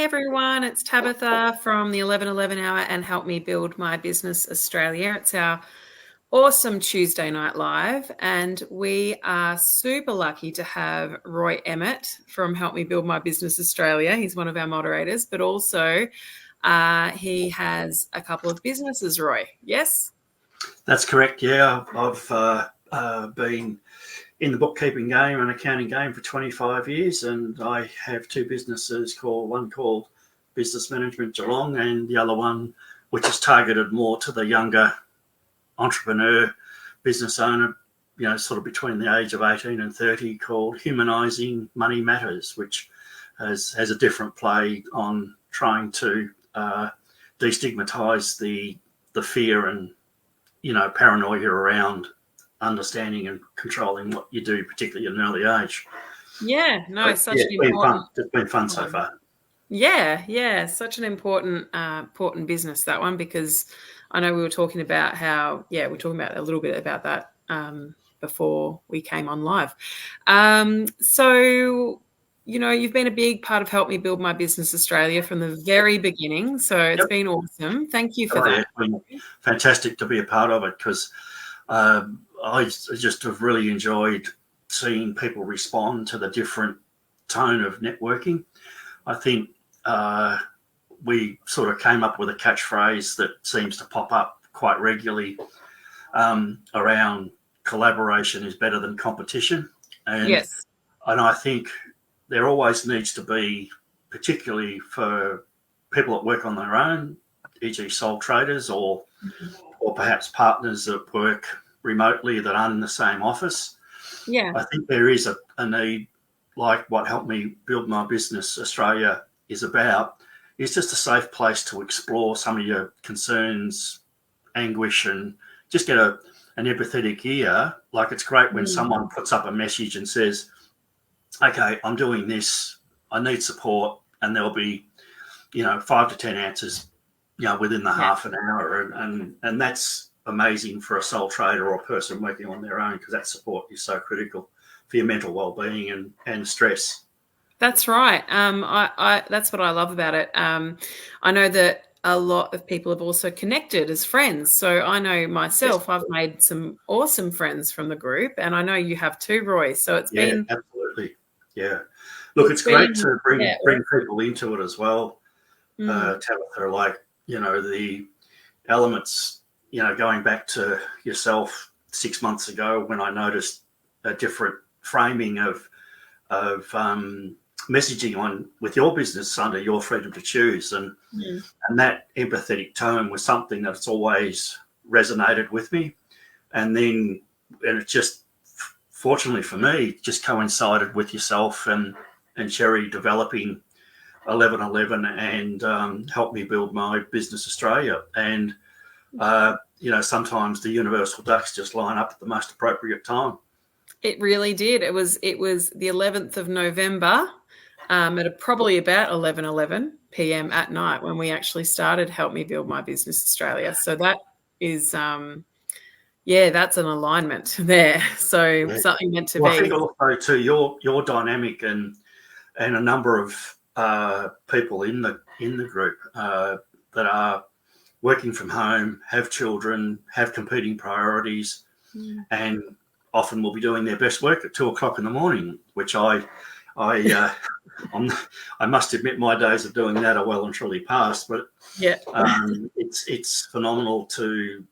everyone, it's Tabitha from the 11:11 Hour and Help Me Build My Business Australia. It's our awesome Tuesday night live, and we are super lucky to have Roy Emmett from Help Me Build My Business Australia. He's one of our moderators, but also he has a couple of businesses, Roy. Yes? That's correct, yeah. I've been in the bookkeeping game and accounting game for 25 years, and I have two businesses, one called Business Management Geelong, and the other one, which is targeted more to the younger entrepreneur, business owner, sort of between the age of 18 and 30, called Humanising Money Matters, which has a different play on trying to destigmatise the fear and paranoia around understanding and controlling what you do, particularly at an early age. Yeah, no, such an important. It's been fun so far. Yeah, such an important business, that one, because I know we were talking about we're talking about a little bit about that before we came on live. So you've been a big part of Help Me Build My Business Australia from the very beginning. So it's been awesome. Thank you for that. It's been fantastic to be a part of it, because I just have really enjoyed seeing people respond to the different tone of networking. I think we sort of came up with a catchphrase that seems to pop up quite regularly around collaboration is better than competition. And, yes. And I think there always needs to be, particularly for people that work on their own, e.g. sole traders or perhaps partners that work remotely that aren't in the same office. Yeah. I think there is a need, like what Help Me Build My Business Australia is about. It's just a safe place to explore some of your concerns, anguish, and just get an empathetic ear. Like, it's great when someone puts up a message and says, okay, I'm doing this, I need support, and there'll be 5 to 10 answers within the half an hour, and that's amazing for a sole trader or a person working on their own, because that support is so critical for your mental well-being and stress. That's right. I that's what I love about it. I know that a lot of people have also connected as friends. So I know myself, I've made some awesome friends from the group, and I know you have too, Roy. So it's been absolutely. Yeah. Look, it's great to bring people into it as well. Tabitha, like, the elements, going back to yourself 6 months ago when I noticed a different framing of messaging on with your business under your freedom to choose, and that empathetic tone was something that's always resonated with me. And it just, fortunately for me, just coincided with yourself and Sherry developing 11:11 and Help Me Build My Business Australia. And sometimes the universal ducks just line up at the most appropriate time. It really did. It was the 11th of November at probably about 11:11 p.m. at night when we actually started Help Me Build My Business Australia. So that is, that's an alignment there. So something meant to be. I think also too, your dynamic and a number of people in the group that are working from home, have children, have competing priorities, and often will be doing their best work at 2:00 in the morning, which I must admit my days of doing that are well and truly past. But it's phenomenal to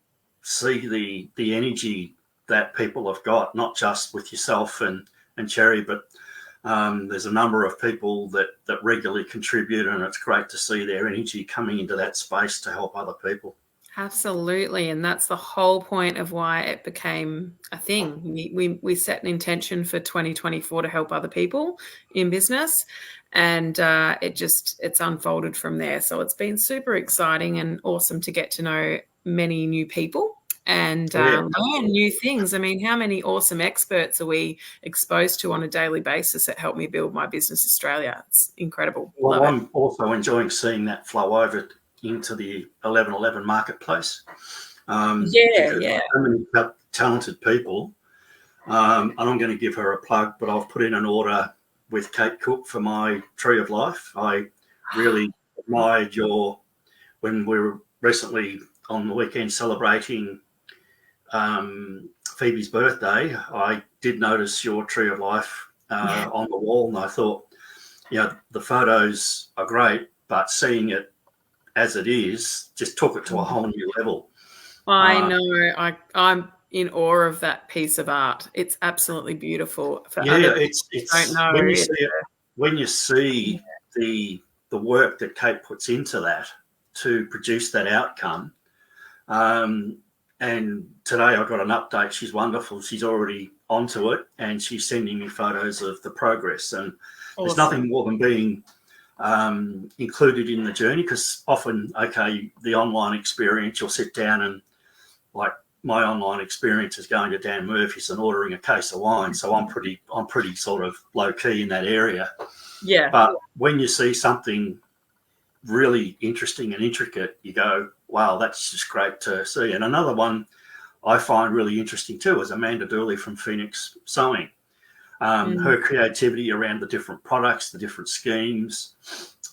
see the energy that people have got, not just with yourself and Cherry, but there's a number of people that regularly contribute, and it's great to see their energy coming into that space to help other people. Absolutely. And that's the whole point of why it became a thing. We set an intention for 2024 to help other people in business, and it's unfolded from there. So it's been super exciting and awesome to get to know many new people and learn new things. I mean, how many awesome experts are we exposed to on a daily basis that Help Me Build My Business Australia? It's incredible. Well, I'm also enjoying seeing that flow over into the 11:11 marketplace. So many talented people. And I'm going to give her a plug, but I've put in an order with Kate Cook for my Tree of Life. I really admired when we were recently on the weekend celebrating Phoebe's birthday, I did notice your tree of life on the wall, and I thought, the photos are great, but seeing it as it is just took it to a whole new level. I know. I'm in awe of that piece of art. It's absolutely beautiful. For other people it's who don't know, when you see the work that Kate puts into that to produce that outcome. And today I got an update. She's wonderful. She's already onto it, and she's sending me photos of the progress. And there's nothing more than being included in the journey, because often, the online experience, you'll sit down and, like, my online experience is going to Dan Murphy's and ordering a case of wine. So I'm pretty sort of low key in that area. Yeah. But when you see something really interesting and intricate, you go, wow, that's just great to see. And another one I find really interesting too is Amanda Dooley from Phoenix Sewing. Her creativity around the different products, the different schemes,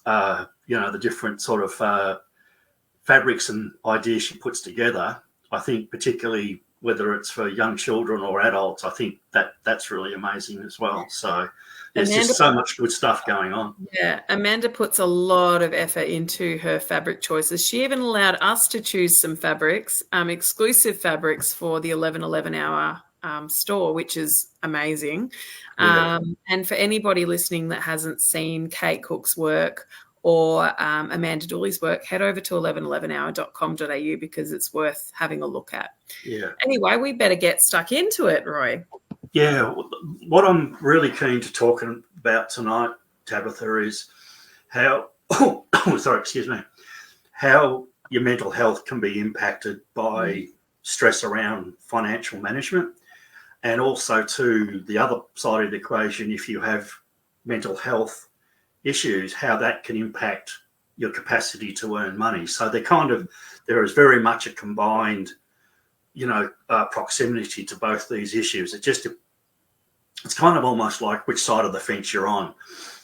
the different sort of fabrics and ideas she puts together. I think particularly whether it's for young children or adults, I think that's really amazing as well. So there's just so much good stuff going on. Yeah, Amanda puts a lot of effort into her fabric choices. She even allowed us to choose some fabrics, exclusive fabrics for the 11:11 hour store, which is amazing. Yeah. And for anybody listening that hasn't seen Kate Cook's work or Amanda Dooley's work, head over to 1111hour.com.au because it's worth having a look at. Yeah. Anyway, we better get stuck into it, Roy. Yeah. What I'm really keen to talk about tonight, Tabitha, is how, how your mental health can be impacted by stress around financial management, and also to the other side of the equation, if you have mental health issues, how that can impact your capacity to earn money. So there is very much a combined, proximity to both these issues. It's kind of almost like which side of the fence you're on,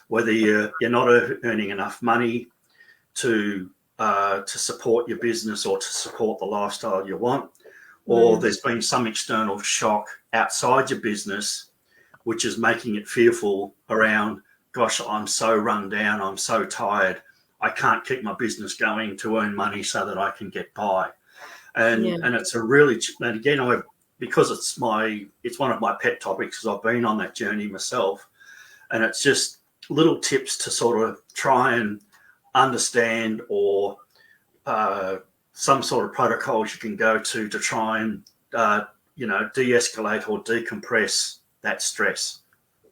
whether you're not earning enough money to support your business or to support the lifestyle you want, or there's been some external shock outside your business, which is making it fearful around, gosh, I'm so run down, I'm so tired, I can't keep my business going to earn money so that I can get by. And it's a really, and again, because it's one of my pet topics, because I've been on that journey myself, and it's just little tips to sort of try and understand, or some sort of protocols you can go to try and de-escalate or decompress that stress.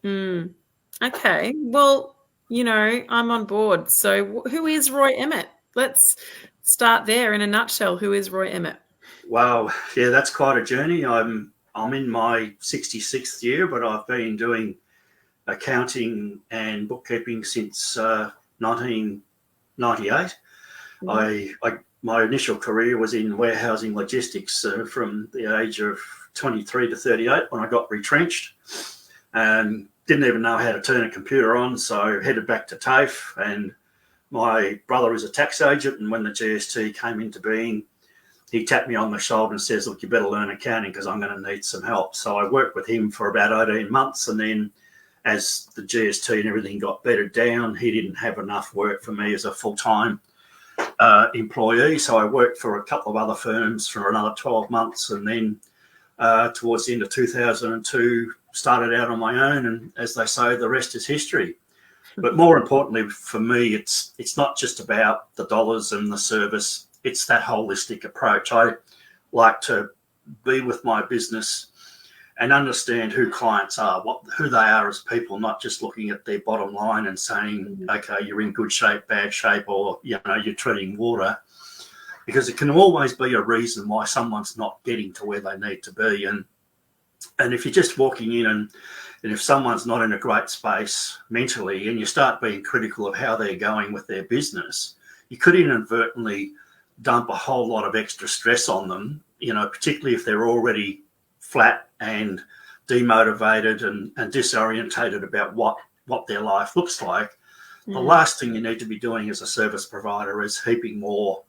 Okay, well, I'm on board. So who is Roy Emmett? Let's start there in a nutshell. Who is Roy Emmett? Wow, yeah, that's quite a journey. I'm in my 66th year, but I've been doing accounting and bookkeeping since 1998. My initial career was in warehousing logistics from the age of 23 to 38 when I got retrenched, and didn't even know how to turn a computer on, so headed back to TAFE. And my brother is a tax agent, and when the GST came into being, he tapped me on the shoulder and says, look, you better learn accounting because I'm going to need some help. So I worked with him for about 18 months, and then as the GST and everything got bedded down, he didn't have enough work for me as a full-time employee. So I worked for a couple of other firms for another 12 months, and then towards the end of 2002, started out on my own, and as they say, the rest is history. But more importantly for me, it's not just about the dollars and the service, it's that holistic approach. I like to be with my business and understand who clients are, who they are as people, not just looking at their bottom line and saying, okay, you're in good shape, bad shape, or you're treading water, because it can always be a reason why someone's not getting to where they need to be. And if you're just walking in and if someone's not in a great space mentally, and you start being critical of how they're going with their business, you could inadvertently dump a whole lot of extra stress on them, particularly if they're already flat and demotivated and disorientated about what their life looks like. the last thing you need to be doing as a service provider is heaping more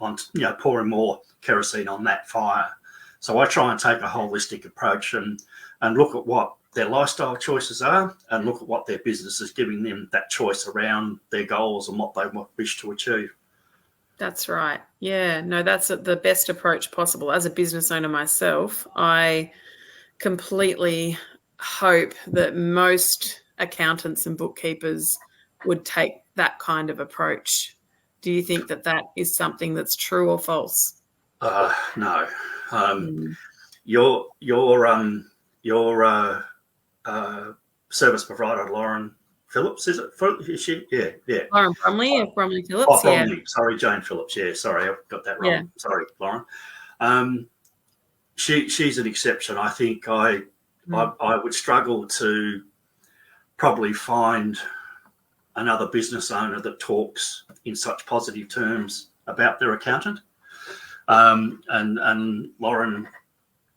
on, pouring more kerosene on that fire. So I try and take a holistic approach and look at what their lifestyle choices are and look at what their business is giving them that choice around their goals and what they wish to achieve. That's right. Yeah, no, that's the best approach possible. As a business owner myself, I completely hope that most accountants and bookkeepers would take that kind of approach. Do you think that that is something that's true or false? No. Your service provider, Lauren Phillips, is it? Is she? Yeah. Lauren Bromley or Bromley Phillips? Bromley. Sorry, Jane Phillips. Yeah, sorry, I got that wrong. Yeah. Sorry, Lauren. She's an exception. I think I would struggle to probably find another business owner that talks in such positive terms about their accountant. And Lauren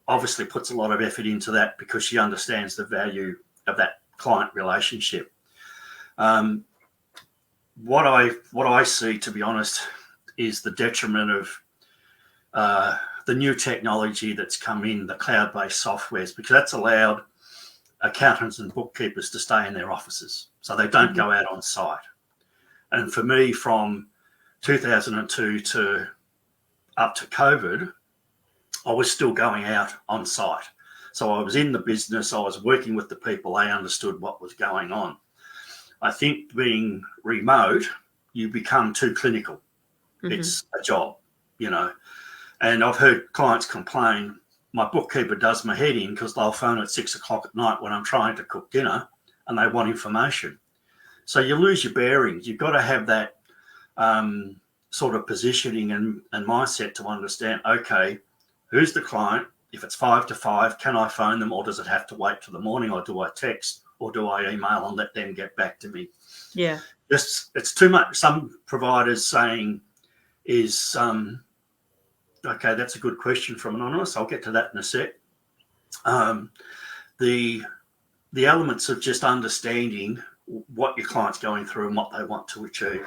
obviously puts a lot of effort into that because she understands the value of that client relationship. What I see, to be honest, is the detriment of the new technology that's come in, the cloud-based softwares, because that's allowed accountants and bookkeepers to stay in their offices, so they don't go out on site. And for me, from 2002 to up to COVID, I was still going out on site. So I was in the business, I was working with the people, they understood what was going on. I think being remote, you become too clinical. It's a job, And I've heard clients complain, my bookkeeper does my head in because they'll phone at 6 o'clock at night when I'm trying to cook dinner and they want information. So you lose your bearings. You've got to have that sort of positioning and mindset to understand, okay, who's the client? If it's 5 to 5, can I phone them, or does it have to wait till the morning, or do I text, or do I email and let them get back to me? Yeah. It's too much. Some providers saying is, okay, that's a good question from Anonymous. I'll get to that in a sec. The elements of just understanding what your client's going through and what they want to achieve.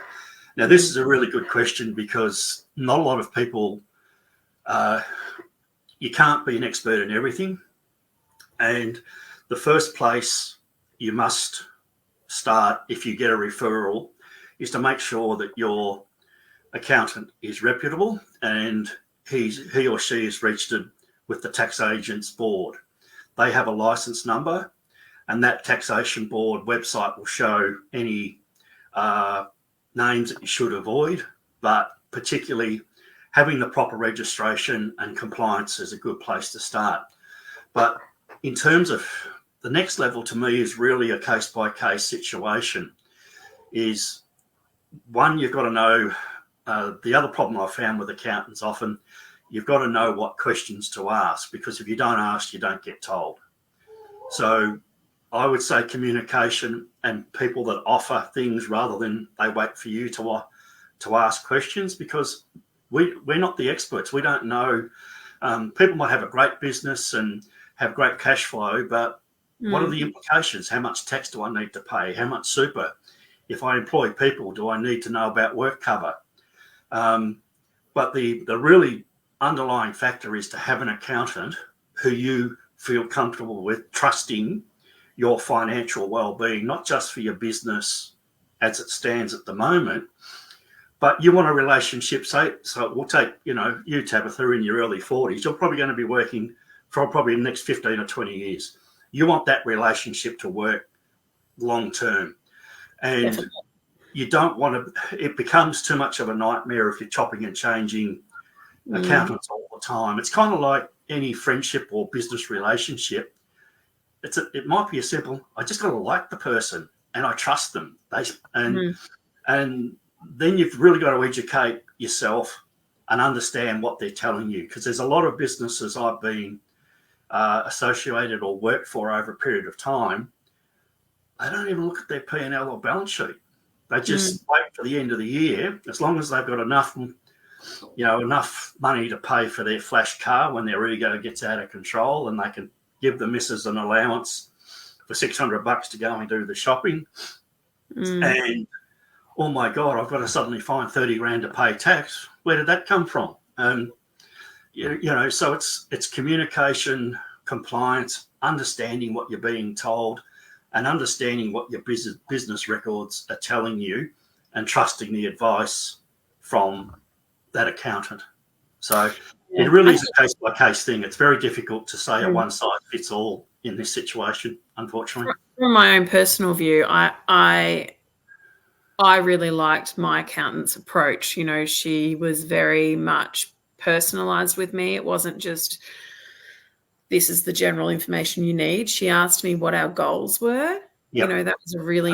Now, this is a really good question because not a lot of people, you can't be an expert in everything. And the first place you must start if you get a referral is to make sure that your accountant is reputable and he or she is registered with the tax agent's board. They have a license number, and that taxation board website will show any names that you should avoid, but particularly having the proper registration and compliance is a good place to start. But in terms of the next level, to me, is really a case-by-case situation. Is one, you've got to know, the other problem I've found with accountants often, you've got to know what questions to ask, because if you don't ask, you don't get told. So I would say communication and people that offer things rather than they wait for you to ask questions, because we're not the experts. We don't know. People might have a great business and have great cash flow, but what are the implications? How much tax do I need to pay? How much super? If I employ people, do I need to know about work cover? But the really underlying factor is to have an accountant who you feel comfortable with, trusting your financial well-being, not just for your business as it stands at the moment, but you want a relationship. So we'll take, you, Tabitha, in your early 40s, you're probably going to be working for probably the next 15 or 20 years. You want that relationship to work long term. And definitely. You don't want to, it becomes too much of a nightmare if you're chopping and changing accountants all the time. It's kind of like any friendship or business relationship. It might be a simple, I just got to like the person and I trust them. And then you've really got to educate yourself and understand what they're telling you, because there's a lot of businesses I've been associated or worked for over a period of time. They don't even look at their P&L or balance sheet. They just wait for the end of the year, as long as they've got enough money to pay for their flash car when their ego gets out of control, and they can give the missus an allowance for $600 to go and do the shopping. And oh my God, I've got to suddenly find 30 grand to pay tax. Where did that come from? So it's communication, compliance, understanding what you're being told, and understanding what your business records are telling you, and trusting the advice from that accountant. So it really is a case-by-case thing. It's very difficult to say a one-size-fits-all in this situation, unfortunately. From my own personal view, I really liked my accountant's approach. She was very much personalized with me. It wasn't just, this is the general information you need. She asked me what our goals were. Yep. That was a really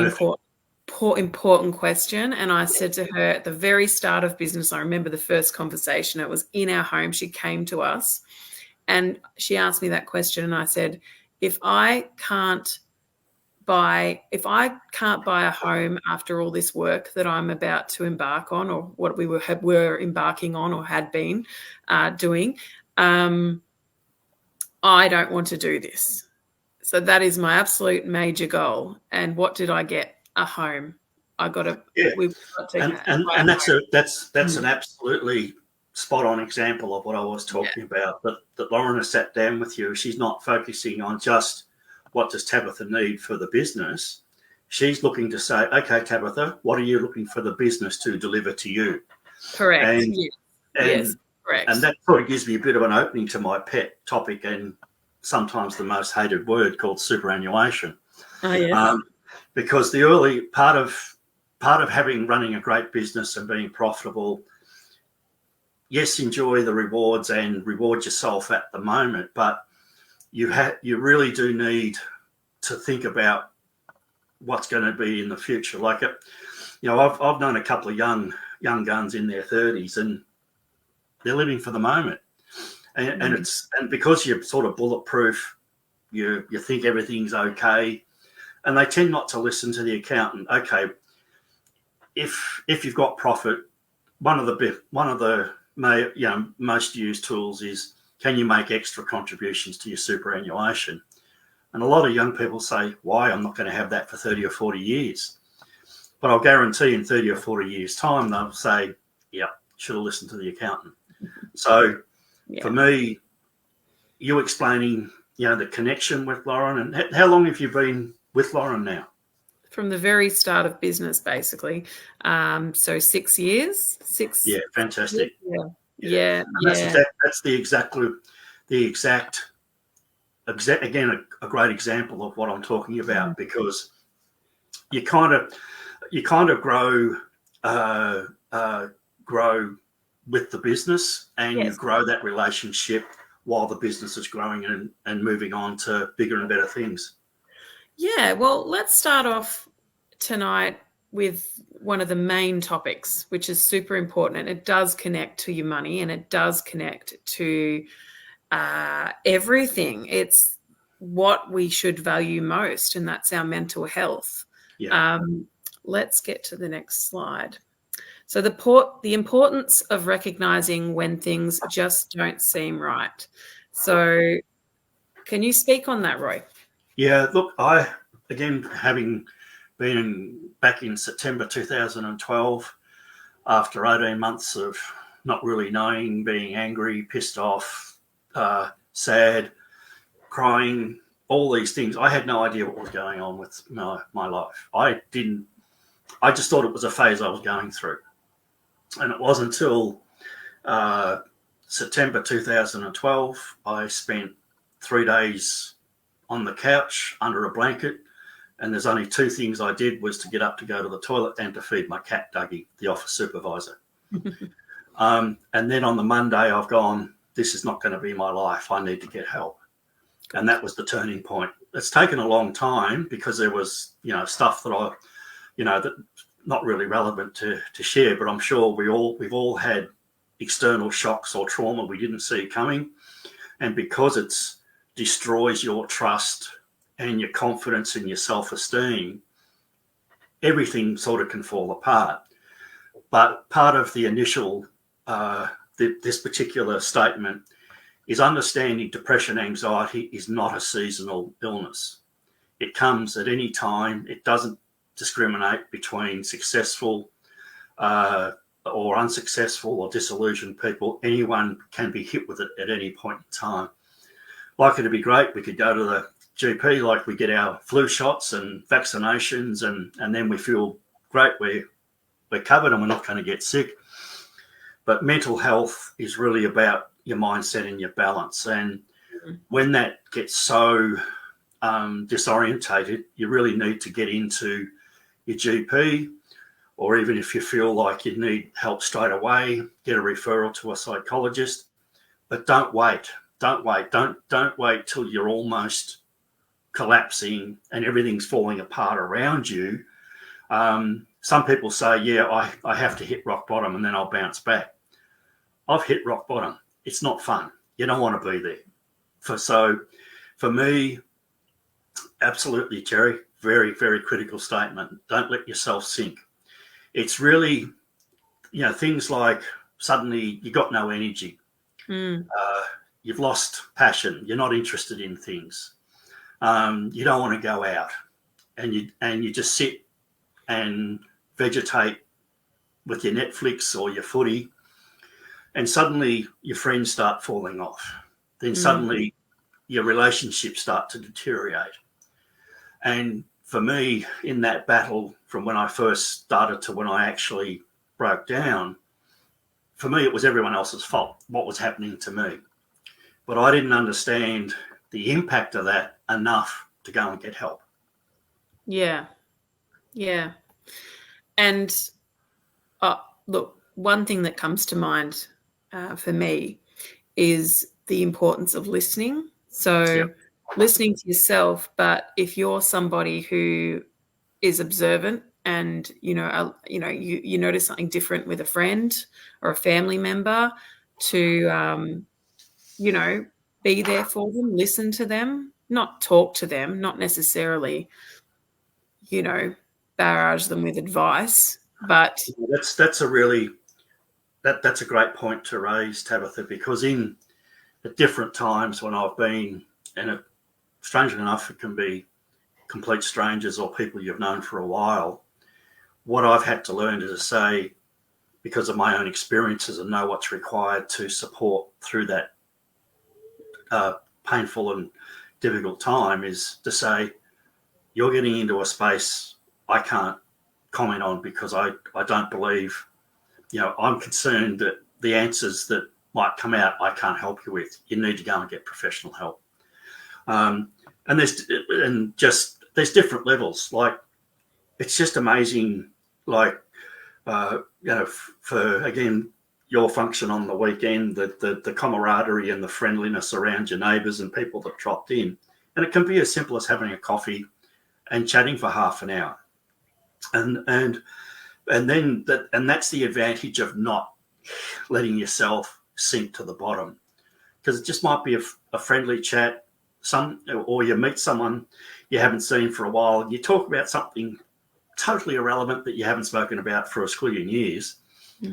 important question. And I said to her at the very start of business, I remember the first conversation, it was in our home. She came to us and she asked me that question. And I said, if I can't buy a home after all this work that I'm about to embark on, or what we were embarking on or had been doing, I don't want to do this. So that is my absolute major goal. And what did I get? A home. I got to. Yeah. We've got to and that's an absolutely spot on example of what I was talking about. That Lauren has sat down with you. She's not focusing on just what does Tabitha need for the business. She's looking to say, okay, Tabitha, what are you looking for the business to deliver to you? Correct. And yes. Correct. And that sort of gives me a bit of an opening to my pet topic and sometimes the most hated word called superannuation. Oh, yes. Because the early part of running a great business and being profitable, yes, enjoy the rewards and reward yourself at the moment, but you really do need to think about what's going to be in the future. Like, I've known a couple of young guns in their 30s, and they're living for the moment, and because you're sort of bulletproof, you think everything's okay, and they tend not to listen to the accountant. Okay, if you've got profit, one of the most used tools is, can you make extra contributions to your superannuation? And a lot of young people say, why? I'm not going to have that for 30 or 40 years. But I'll guarantee in 30 or 40 years' time, they'll say, yeah, should have listened to the accountant. So for me, you explaining, the connection with Lauren, and how long have you been with Lauren now? From the very start of business, basically. So 6 years. Yeah, fantastic. Yeah. That's the exact again, a great example of what I'm talking about, because you kind of grow with the business, and you grow that relationship while the business is growing and moving on to bigger and better things. Yeah, well, let's start off tonight with one of the main topics, which is super important, and it does connect to your money, and it does connect to everything. It's what we should value most, and that's our mental health. Yeah. Let's get to the next slide. So the importance of recognizing when things just don't seem right. So can you speak on that, Roy? Yeah, look, having been back in September 2012, after 18 months of not really knowing, being angry, pissed off, sad, crying, all these things, I had no idea what was going on with my life. I just thought it was a phase I was going through. And it wasn't until September 2012, I spent 3 days on the couch under a blanket, and there's only two things I did, was to get up to go to the toilet and to feed my cat Dougie, the office supervisor. And then on the Monday, I've gone, this is not going to be my life. I need to get help. And that was the turning point. It's taken a long time, because there was, stuff that that not really relevant to share, but I'm sure we've all had external shocks or trauma we didn't see coming. And because it destroys your trust and your confidence and your self-esteem, everything sort of can fall apart. But part of the initial, this particular statement is understanding depression, anxiety is not a seasonal illness. It comes at any time. It doesn't discriminate between successful or unsuccessful or disillusioned people, anyone can be hit with it at any point in time. Like, it'd be great, we could go to the GP, like we get our flu shots and vaccinations, and then we feel great, we're covered and we're not going to get sick. But mental health is really about your mindset and your balance. And when that gets so disorientated, you really need to get into your GP, or even if you feel like you need help straight away, get a referral to a psychologist. But don't wait. Don't wait till you're almost collapsing and everything's falling apart around you. Some people say, yeah, I have to hit rock bottom and then I'll bounce back. I've hit rock bottom. It's not fun. You don't want to be there. So for me, absolutely, Jerry, very, very critical statement. Don't let yourself sink. It's really, things like suddenly you got no energy. You've lost passion. You're not interested in things. You don't want to go out, and you just sit and vegetate with your Netflix or your footy, and suddenly your friends start falling off. Then suddenly your relationships start to deteriorate. And for me, in that battle from when I first started to when I actually broke down, for me, it was everyone else's fault, what was happening to me. But I didn't understand the impact of that enough to go and get help. Yeah. And look, one thing that comes to mind for me is the importance of listening. So listening to yourself, but if you're somebody who is observant and you notice something different with a friend or a family member, to be there for them, listen to them, not talk to them, not necessarily barrage them with advice, but that's a really that's a great point to raise, Tabitha, because at different times when I've been, and strangely enough, it can be complete strangers or people you've known for a while, what I've had to learn is to say, because of my own experiences and know what's required to support through that painful and difficult time, is to say, you're getting into a space I can't comment on because I don't believe, I'm concerned that the answers that might come out I can't help you with. You need to go and get professional help. And there's different levels. Like, it's just amazing. Like, for again, your function on the weekend, the camaraderie and the friendliness around your neighbours and people that dropped in, and it can be as simple as having a coffee and chatting for half an hour, and that's the advantage of not letting yourself sink to the bottom, because it just might be a friendly chat, or you meet someone you haven't seen for a while, you talk about something totally irrelevant that you haven't spoken about for a squillion years,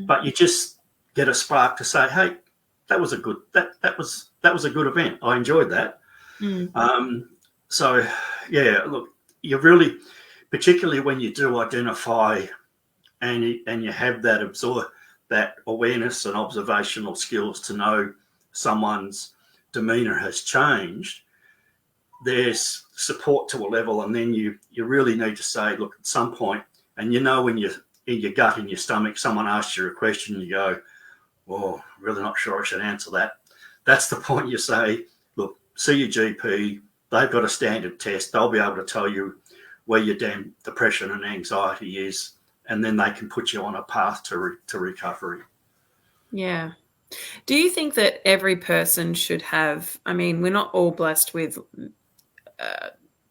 but you just get a spark to say, hey, that was a good event. I enjoyed that. So yeah, look, you really, particularly when you do identify and you have that awareness and observational skills to know someone's demeanour has changed, there's support to a level, and then you really need to say, look, at some point, and when you're in your gut, in your stomach, someone asks you a question, you go, well, really not sure I should answer that. That's the point you say, look, see your GP. They've got a standard test. They'll be able to tell you where your damn depression and anxiety is, and then they can put you on a path to recovery. Yeah. Do you think that every person should have, we're not all blessed with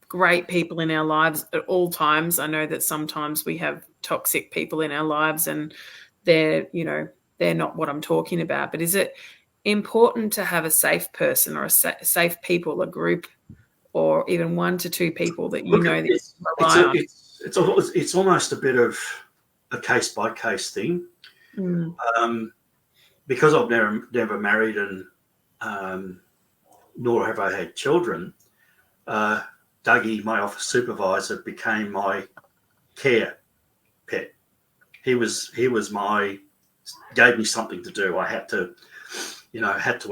great people in our lives at all times. I know that sometimes we have toxic people in our lives and they're not what I'm talking about. But is it important to have a safe person or a safe people, a group, or even 1 to 2 people that you know that you can rely on? It's almost a bit of a case-by-case thing. Because I've never married and nor have I had children, Dougie, my office supervisor, became my care pet. gave me something to do. I had to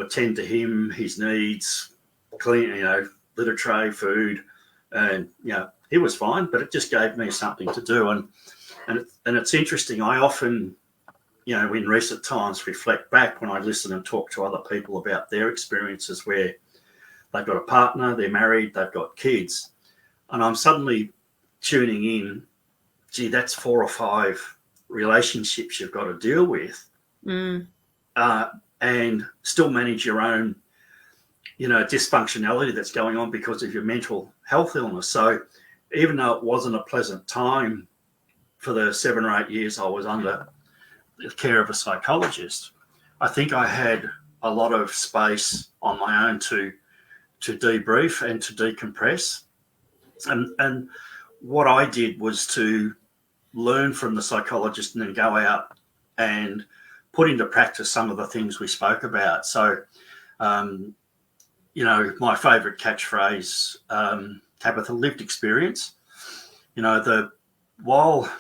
attend to him, his needs, clean, litter tray, food, and he was fine, but it just gave me something to do. And it's interesting. I often, in recent times, reflect back when I listen and talk to other people about their experiences where they've got a partner, they're married, they've got kids, and I'm suddenly tuning in. Gee, that's 4 or 5 relationships you've got to deal with, and still manage your own, dysfunctionality that's going on because of your mental health illness. So even though it wasn't a pleasant time for the 7 or 8 years I was under the care of a psychologist, I think I had a lot of space on my own to debrief and to decompress. And what I did was to learn from the psychologist and then go out and put into practice some of the things we spoke about. So, my favourite catchphrase, Tabitha, lived experience. While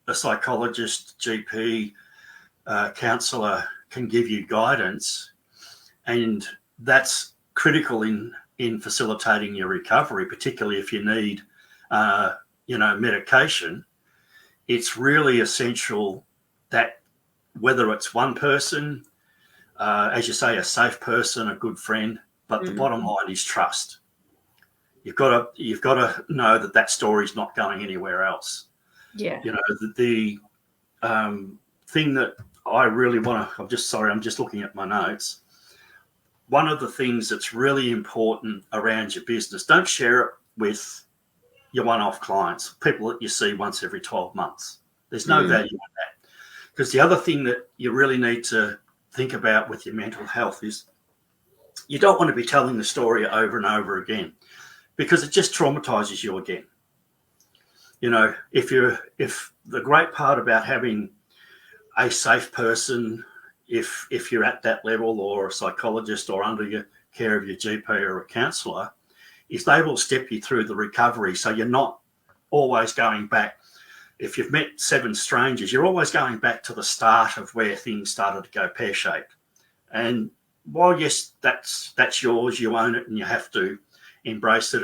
a psychologist, GP, counsellor can give you guidance, and that's critical in facilitating your recovery, particularly if you need, medication. It's really essential that whether it's one person, as you say, a safe person, a good friend, but the bottom line is trust. You've got to know that story's not going anywhere else. Yeah. The thing that I really want to, I'm just looking at my notes. One of the things that's really important around your business, don't share it with your one-off clients, people that you see once every 12 months. There's no value in that. Because the other thing that you really need to think about with your mental health is you don't want to be telling the story over and over again, because it just traumatizes you again. If the great part about having a safe person, if you're at that level, or a psychologist, or under your care of your GP or a counsellor, is they will step you through the recovery. So you're not always going back. If you've met 7 strangers, you're always going back to the start of where things started to go pear-shaped. And while, yes, that's yours, you own it and you have to embrace it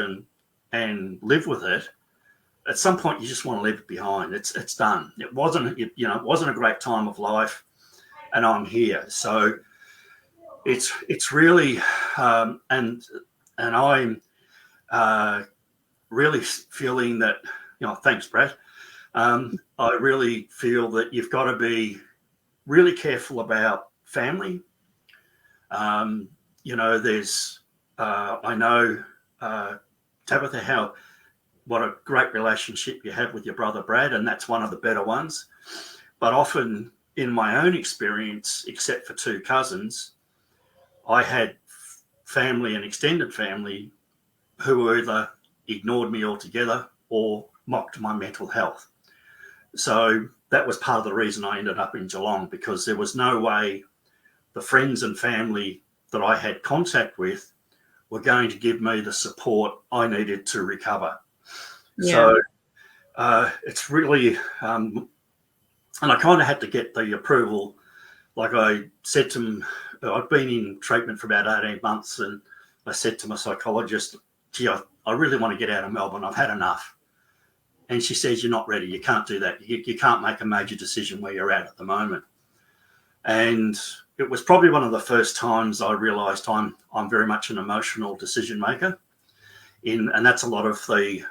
and live with it, at some point you just want to leave it behind. It's done. It wasn't a great time of life, and I'm here. So it's really and I'm really feeling that, thanks, Brad. I really feel that you've got to be really careful about family. There's I know, Tabitha, what a great relationship you have with your brother Brad, and that's one of the better ones. But often in my own experience, except for 2 cousins, I had family and extended family who either ignored me altogether or mocked my mental health. So that was part of the reason I ended up in Geelong, because there was no way the friends and family that I had contact with were going to give me the support I needed to recover. Yeah. So it's really, and I kind of had to get the approval. Like I said to them, I'd been in treatment for about 18 months, and I said to my psychologist, gee, I really want to get out of Melbourne. I've had enough. And she says, you're not ready. You can't do that. You can't make a major decision where you're at the moment. And it was probably one of the first times I realised I'm very much an emotional decision maker. And that's a lot of the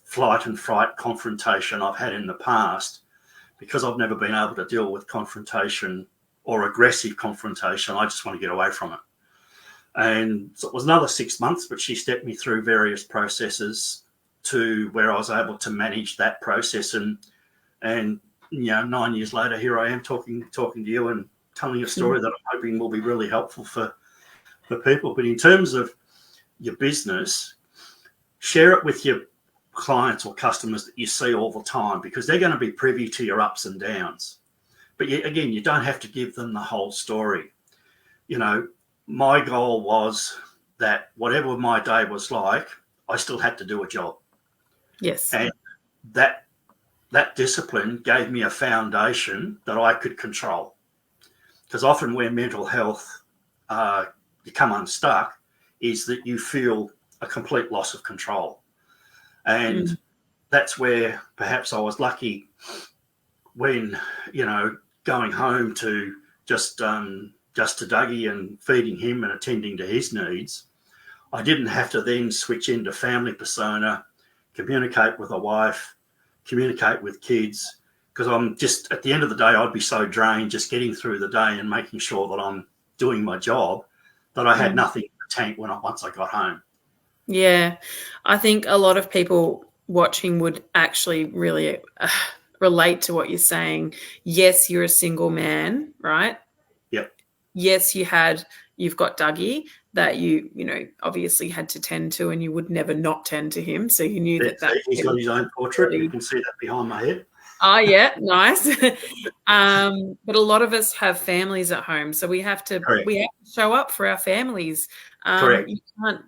flight and fright confrontation I've had in the past, because I've never been able to deal with confrontation or aggressive confrontation. I just want to get away from it. And so it was another 6 months, but she stepped me through various processes to where I was able to manage that process. And 9 years later, here I am talking to you and telling a story that I'm hoping will be really helpful for people. But in terms of your business, share it with your clients or customers that you see all the time, because they're going to be privy to your ups and downs. But again, you don't have to give them the whole story. My goal was that whatever my day was like, I still had to do a job. Yes. And that that discipline gave me a foundation that I could control. Because often where mental health, you come unstuck, is that you feel a complete loss of control. And that's where perhaps I was lucky when, going home to just to Dougie and feeding him and attending to his needs, I didn't have to then switch into family persona, communicate with a wife, communicate with kids, because I'm just, at the end of the day, I'd be so drained just getting through the day and making sure that I'm doing my job that I had nothing in the tank once I got home. Yeah. I think a lot of people watching would actually really relate to what you're saying. Yes, you're a single man, right? Yep. Yes, you've got Dougie that you obviously had to tend to, and you would never not tend to him. So you knew that he's got his own portrait. You can see that behind my head. Oh, yeah, nice. But a lot of us have families at home, so we have to show up for our families. Correct.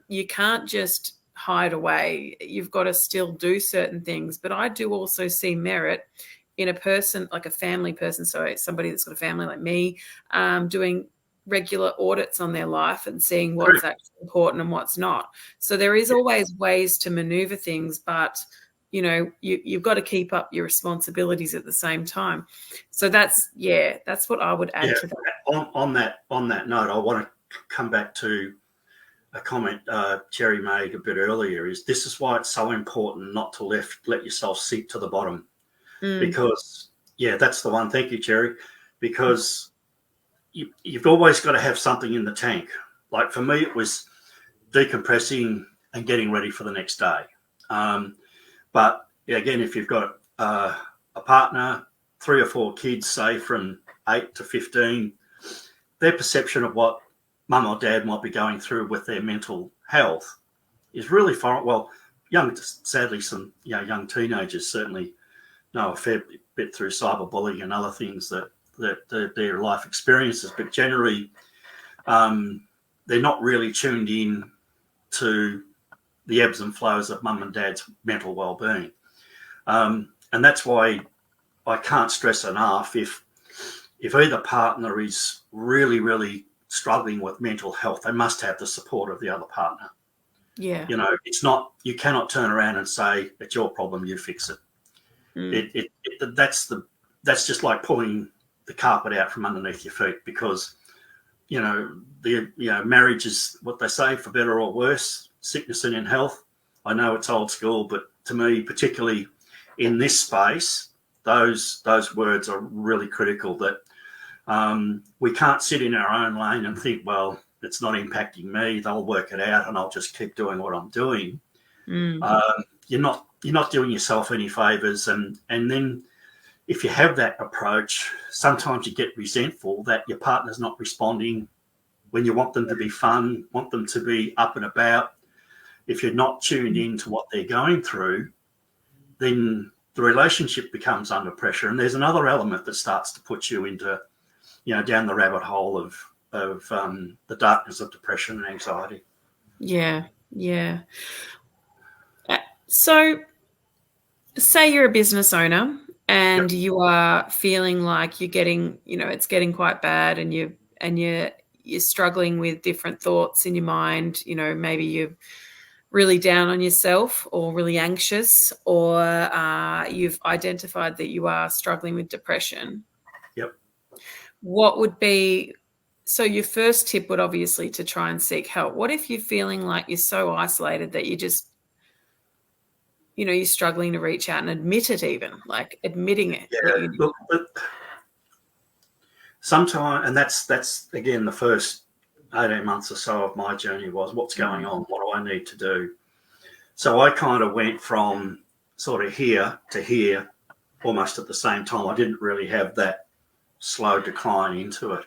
You can't just hide away. You've got to still do certain things. But I do also see merit in a person, like a family person, so somebody that's got a family like me, doing regular audits on their life and seeing what's actually important and what's not. So there is always ways to maneuver things, but you've got to keep up your responsibilities at the same time. So that's what I would add to that. On that note, I want to come back to a comment Cherry made a bit earlier. This is why it's so important not to let yourself sink to the bottom, because that's the one. Thank you, Cherry, because you've always got to have something in the tank. Like for me, it was decompressing and getting ready for the next day. But again, if you've got a partner, 3 or 4 kids, say from 8 to 15, their perception of what mum or dad might be going through with their mental health is really foreign. Well, sadly, some young teenagers certainly know a fair bit through cyberbullying and other things that their life experiences, but generally they're not really tuned in to the ebbs and flows of mum and dad's mental well-being. And that's why I can't stress enough, if either partner is really, really struggling with mental health, they must have the support of the other partner. Yeah. It's not, you cannot turn around and say, it's your problem, you fix it. That's just like pulling the carpet out from underneath your feet, because, marriage is what they say, for better or worse, sickness and in health. I know it's old school, but to me, particularly in this space, those words are really critical, that we can't sit in our own lane and think, well, it's not impacting me, they'll work it out and I'll just keep doing what I'm doing. You're not doing yourself any favors. And then if you have that approach, sometimes you get resentful that your partner's not responding when you want them to be fun, want them to be up and about. If you're not tuned in to what they're going through, then the relationship becomes under pressure. And there's another element that starts to put you into, down the rabbit hole of the darkness of depression and anxiety. Yeah. So say you're a business owner and you are feeling like you're getting, it's getting quite bad, and you're struggling with different thoughts in your mind. Maybe you're really down on yourself or really anxious, or you've identified that you are struggling with depression. Yep. What would be, so your first tip would obviously to try and seek help. What if you're feeling like you're so isolated that you just, you're struggling to reach out and admit it, even like admitting it? Yeah, look, sometimes, and that's again, the first 18 months or so of my journey was, what's going on? What do I need to do? So I kind of went from sort of here to here almost at the same time. I didn't really have that slow decline into it.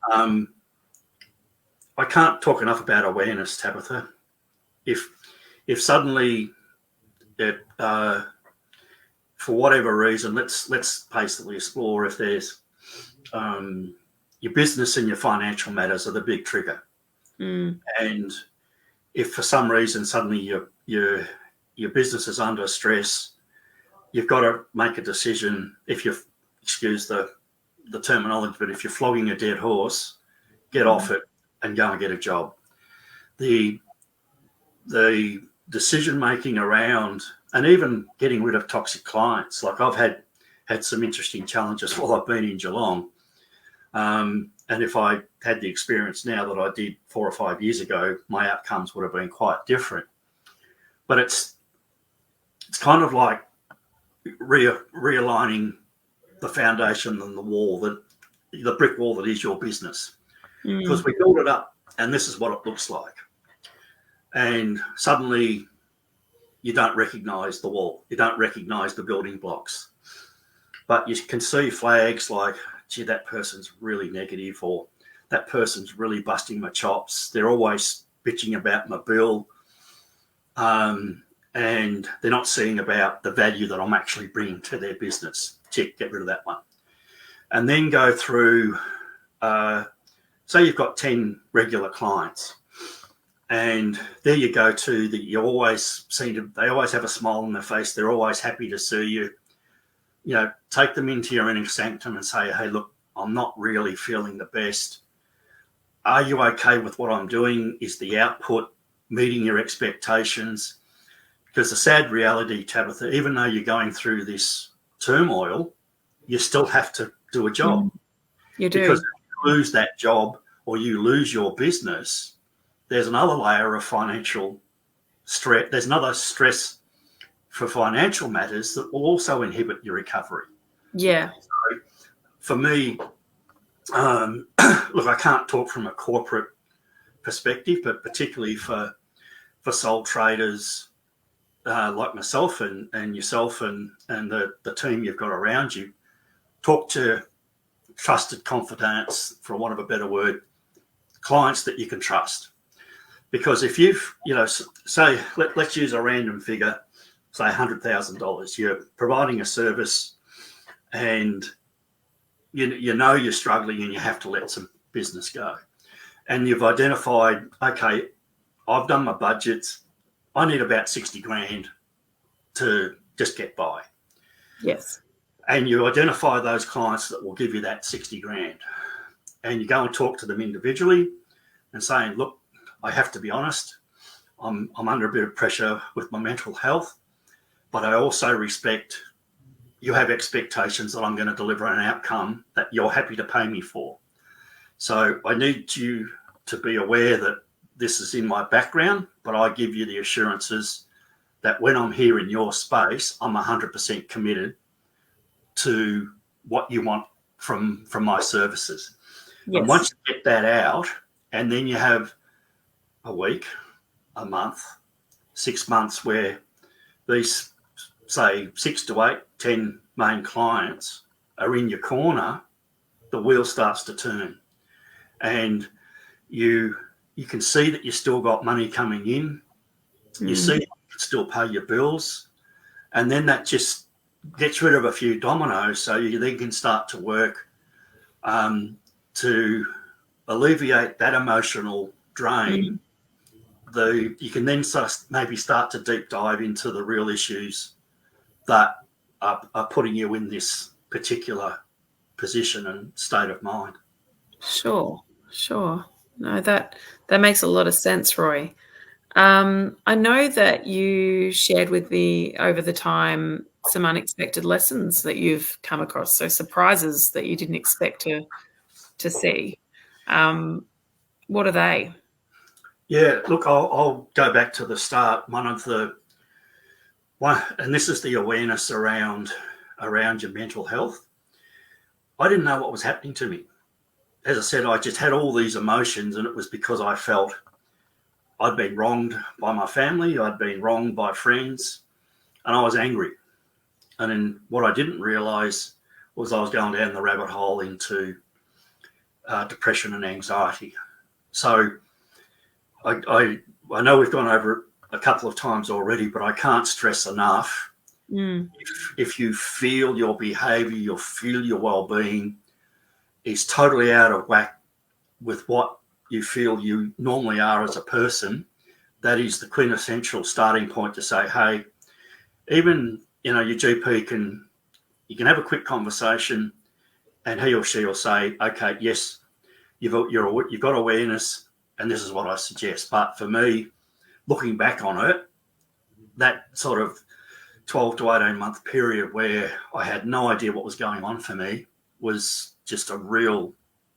I can't talk enough about awareness, Tabitha. If suddenly it, for whatever reason, let's basically explore if there's your business and your financial matters are the big trigger. And if for some reason suddenly your business is under stress, you've got to make a decision. If you excuse the terminology, but if you're flogging a dead horse, get off it and go and get a job. The decision making around, and even getting rid of toxic clients. Like I've had some interesting challenges while I've been in Geelong. And if I had the experience now that I did 4 or 5 years ago, my outcomes would have been quite different. But it's kind of like realigning the foundation and the brick wall that is your business. Because we build it up and this is what it looks like. And suddenly you don't recognise the wall. You don't recognise the building blocks. But you can see flags like, gee, that person's really negative, or that person's really busting my chops. They're always bitching about my bill. And they're not seeing about the value that I'm actually bringing to their business. Check, get rid of that one. And then go through, say you've got 10 regular clients. And there you go to that. You always they always have a smile on their face. They're always happy to see you. You know, take them into your inner sanctum and say, hey, look, I'm not really feeling the best. Are you okay with what I'm doing? Is the output meeting your expectations? Because the sad reality, Tabitha, even though you're going through this turmoil, you still have to do a job. You do. Because if you lose that job or you lose your business, there's another layer of financial stress. There's another stress for financial matters that will also inhibit your recovery. Yeah. So for me, look, I can't talk from a corporate perspective, but particularly for sole traders like myself and yourself and the team you've got around you, talk to trusted confidants, for want of a better word, clients that you can trust. Because if you've, say, let's use a random figure, say $100,000, you're providing a service and you know you're struggling and you have to let some business go. And you've identified, okay, I've done my budgets. I need about 60 grand to just get by. Yes. And you identify those clients that will give you that 60 grand. And you go and talk to them individually and saying, look, I have to be honest, I'm under a bit of pressure with my mental health, but I also respect you have expectations that I'm going to deliver an outcome that you're happy to pay me for. So I need you to be aware that this is in my background, but I give you the assurances that when I'm here in your space, I'm 100% committed to what you want from my services. Yes. And once you get that out, and then you have a week, a month, 6 months where these, say, 6 to 8, 10 main clients are in your corner, the wheel starts to turn. And you can see that you still got money coming in. You see that you can still pay your bills. And then that just gets rid of a few dominoes, so you then can start to work to alleviate that emotional drain. You can then maybe start to deep dive into the real issues that are putting you in this particular position and state of mind. Sure. No, that makes a lot of sense, Roy. I know that you shared with me over the time some unexpected lessons that you've come across, so surprises that you didn't expect to see. What are they? Yeah, look, I'll go back to the start. And this is the awareness around your mental health. I didn't know what was happening to me. As I said, I just had all these emotions, and it was because I felt I'd been wronged by my family, I'd been wronged by friends, and I was angry. And then what I didn't realise was I was going down the rabbit hole into depression and anxiety. So I know we've gone over it a couple of times already, but I can't stress enough. If you feel your behaviour, you feel your well-being is totally out of whack with what you feel you normally are as a person, that is the quintessential starting point to say, hey, even your GP you can have a quick conversation, and he or she will say, okay, yes, you've got awareness, and this is what I suggest. But for me, looking back on it, that sort of 12 to 18 month period where I had no idea what was going on for me was just a real,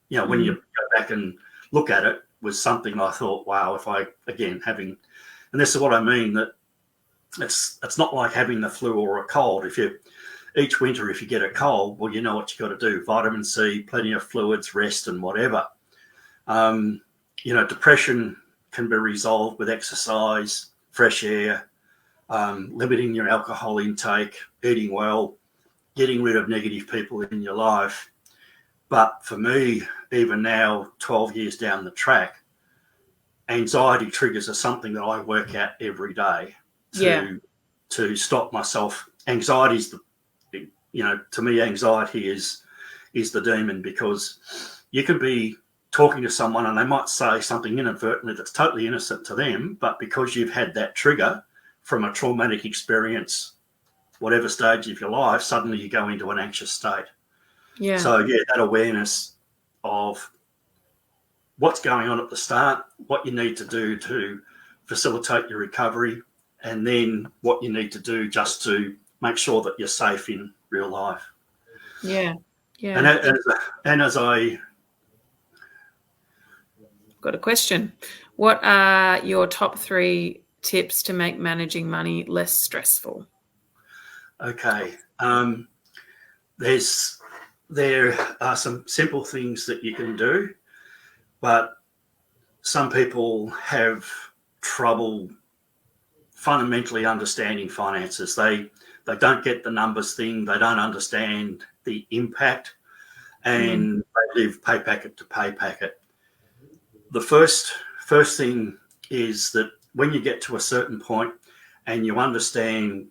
when you go back and look at it, was something I thought, wow, if I, again, and this is what I mean, that it's not like having the flu or a cold. Each winter, if you get a cold, well, you know what you got to do: vitamin C, plenty of fluids, rest, and whatever. Depression can be resolved with exercise, fresh air, limiting your alcohol intake, eating well, getting rid of negative people in your life. But for me, even now, 12 years down the track, anxiety triggers are something that I work at every day to stop myself. Anxiety is to me, anxiety is the demon, because you can be talking to someone and they might say something inadvertently that's totally innocent to them, but because you've had that trigger from a traumatic experience, whatever stage of your life, suddenly you go into an anxious state. Yeah. So, that awareness of what's going on at the start, what you need to do to facilitate your recovery, and then what you need to do just to make sure that you're safe in real life. Yeah. And as I got a question, what are your top 3 tips to make managing money less stressful? Okay. There are some simple things that you can do, but some people have trouble fundamentally understanding finances. They don't get the numbers thing. They don't understand the impact, and they live pay packet to pay packet. The first thing is that when you get to a certain point and you understand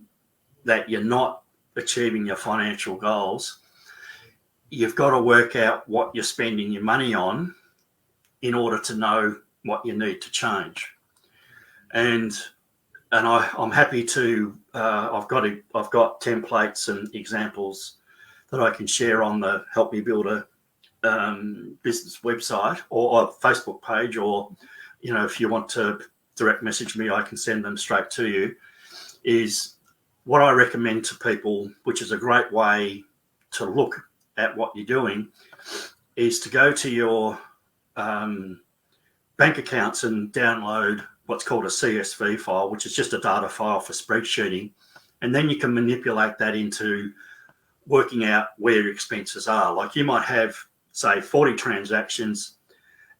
that you're not achieving your financial goals, you've got to work out what you're spending your money on in order to know what you need to change. And I'm happy to. I've got templates and examples that I can share on the Help Me Build a Business website or Facebook page, or if you want to direct message me, I can send them straight to you. Is what I recommend to people, which is a great way to look at what you're doing, is to go to your bank accounts and download what's called a CSV file, which is just a data file for spreadsheeting. And then you can manipulate that into working out where your expenses are. Like you might have, say, 40 transactions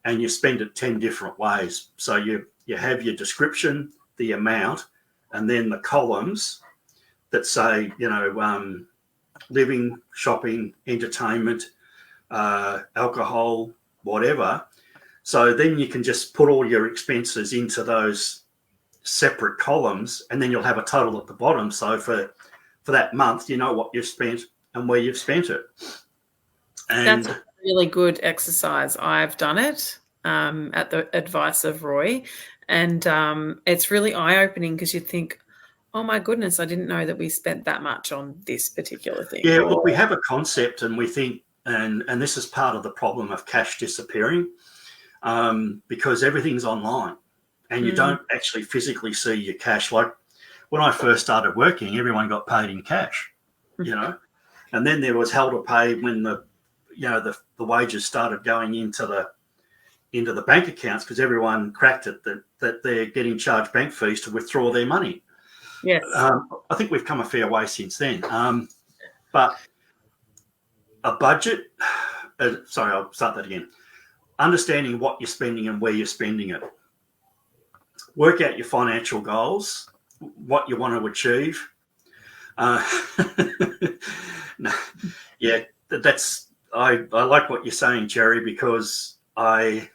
and you spend it 10 different ways. So you have your description, the amount, and then the columns that say, living, shopping, entertainment, alcohol, whatever. So then you can just put all your expenses into those separate columns, and then you'll have a total at the bottom. So for that month, you know what you've spent and where you've spent it. And that's a really good exercise. I've done it at the advice of Roy, and it's really eye-opening because you think, oh my goodness, I didn't know that we spent that much on this particular thing. Yeah, look, we have a concept and we think, and this is part of the problem of cash disappearing, because everything's online and you don't actually physically see your cash. Like when I first started working, everyone got paid in cash, and then there was hell to pay when the wages started going into the bank accounts, because everyone cracked it that they're getting charged bank fees to withdraw their money. Yes. I think we've come a fair way since then. But a budget, I'll start that again. Understanding what you're spending and where you're spending it. Work out your financial goals, what you want to achieve. I like what you're saying, Jerry, because I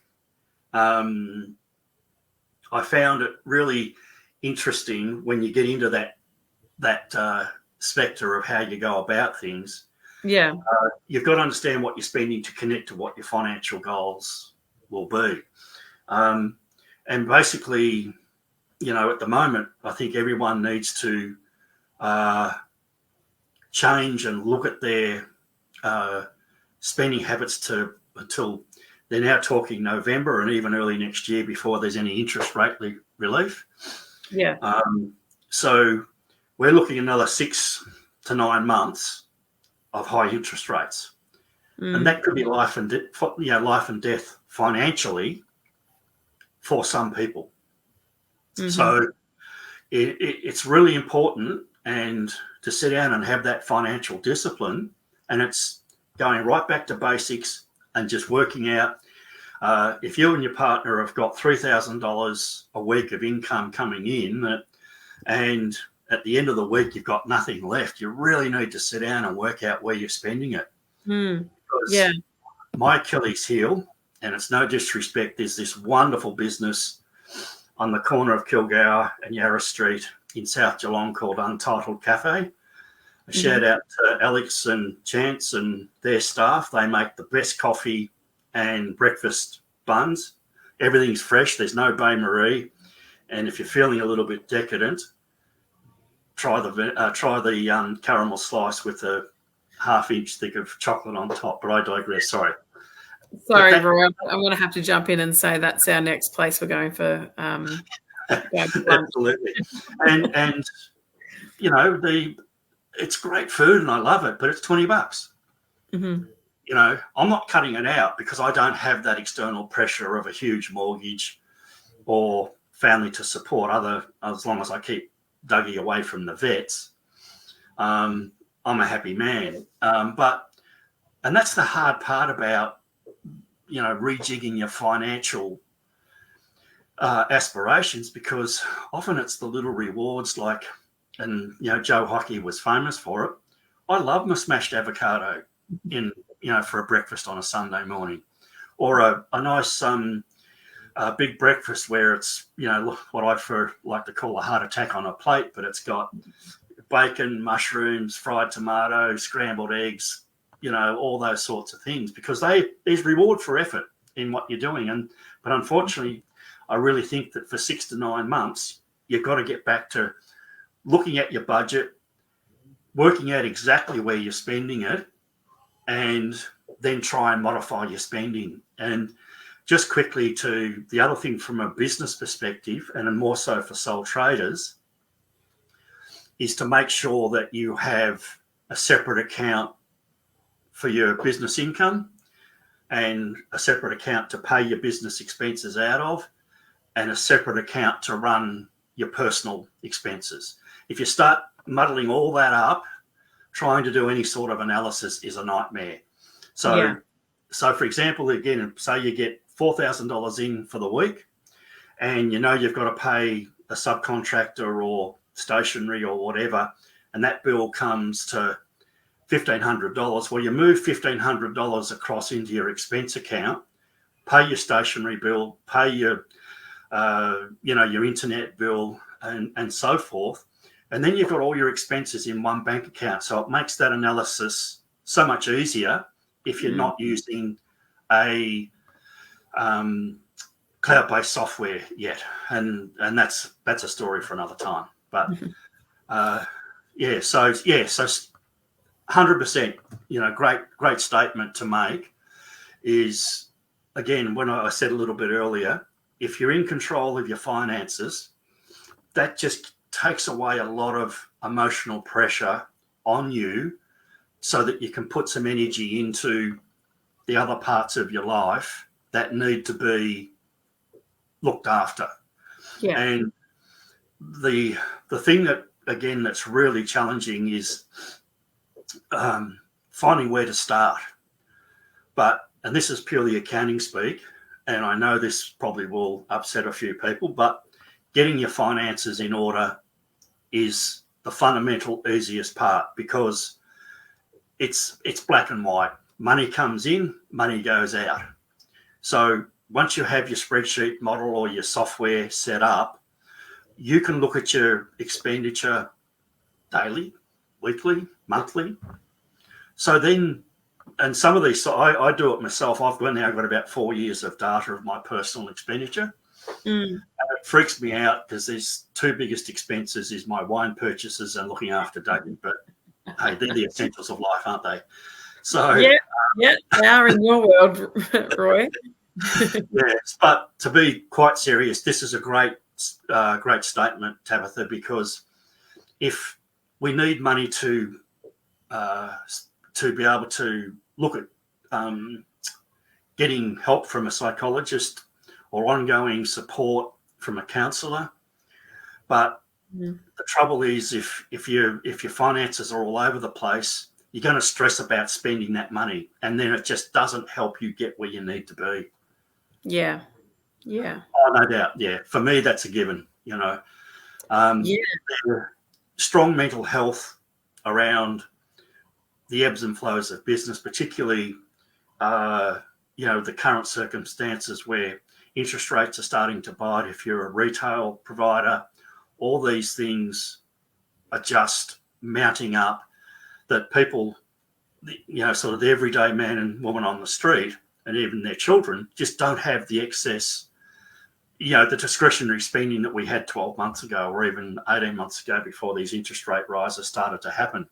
found it really interesting when you get into that spectre of how you go about things. Yeah. You've got to understand what you're spending to connect to what your financial goals will be. And basically, at the moment, I think everyone needs to change and look at their spending habits until they're now talking November and even early next year before there's any interest rate relief. Yeah. So we're looking another 6 to 9 months of high interest rates. And that could be life and death financially for some people. So it's really important and to sit down and have that financial discipline, and it's going right back to basics and just working out if you and your partner have got $3,000 a week of income coming in and at the end of the week you've got nothing left, you really need to sit down and work out where you're spending it. Because my Achilles heel, and it's no disrespect, there's this wonderful business on the corner of Kilgour and Yarra Street in South Geelong called Untitled Cafe. A shout out to Alex and Chance and their staff. They make the best coffee and breakfast buns. Everything's fresh. There's no bain marie. And if you're feeling a little bit decadent, try the caramel slice with a half-inch thick of chocolate on top. But I digress. Sorry, Roy. I'm going to have to jump in and say that's our next place we're going for. Absolutely, and you know it's great food and I love it, but it's $20. You know, I'm not cutting it out because I don't have that external pressure of a huge mortgage or family to support. As long as I keep Dougie away from the vets, I'm a happy man. And that's the hard part about, you know, rejigging your financial aspirations, because often it's the little rewards and you know, Joe Hockey was famous for it. I love my smashed avocado for a breakfast on a Sunday morning, or a nice big breakfast where it's, you know, what I like to call a heart attack on a plate, but it's got bacon, mushrooms, fried tomato, scrambled eggs, you know, all those sorts of things, because there's reward for effort in what you're doing. But unfortunately, I really think that for 6 to 9 months, you've got to get back to looking at your budget, working out exactly where you're spending it, and then try and modify your spending. And just quickly to the other thing from a business perspective, and more so for sole traders, is to make sure that you have a separate account for your business income and a separate account to pay your business expenses out of, and a separate account to run your personal expenses. If you start muddling all that up, trying to do any sort of analysis is a nightmare. So for example, again, say you get $4,000 in for the week, and you know you've got to pay a subcontractor or stationery or whatever, and that bill comes to $1,500. Well, you move $1,500 across into your expense account, pay your stationery bill, pay your your internet bill, and so forth. And then you've got all your expenses in one bank account. So it makes that analysis so much easier if you're not using a cloud-based software yet. And that's a story for another time. But so 100%, you know, great statement to make is, again, when I said a little bit earlier, if you're in control of your finances, that just takes away a lot of emotional pressure on you so that you can put some energy into the other parts of your life that need to be looked after. Yeah. And the thing that, again, that's really challenging is finding where to start. And this is purely accounting speak, and I know this probably will upset a few people, but getting your finances in order is the fundamental easiest part, because it's black and white. Money comes in, money goes out. So once you have your spreadsheet model or your software set up, you can look at your expenditure daily, weekly, monthly. So then, and some of these, so I do it myself. I've now got about 4 years of data of my personal expenditure. And it freaks me out because there's two biggest expenses is my wine purchases and looking after David. But Hey, they're the essentials of life, aren't they? So yeah, they are in your world, Roy. yes, but to be quite serious, this is a great statement, Tabitha, because if we need money to be able to look at getting help from a psychologist or ongoing support from a counsellor, but the trouble is if your finances are all over the place, you're going to stress about spending that money, and then it just doesn't help you get where you need to be. Yeah. Yeah. Oh, no doubt. Yeah. For me, that's a given, Strong mental health around the ebbs and flows of business, particularly, the current circumstances where interest rates are starting to bite. If you're a retail provider, all these things are just mounting up that people, sort of the everyday man and woman on the street and even their children just don't have the excess, the discretionary spending that we had 12 months ago or even 18 months ago before these interest rate rises started to happen.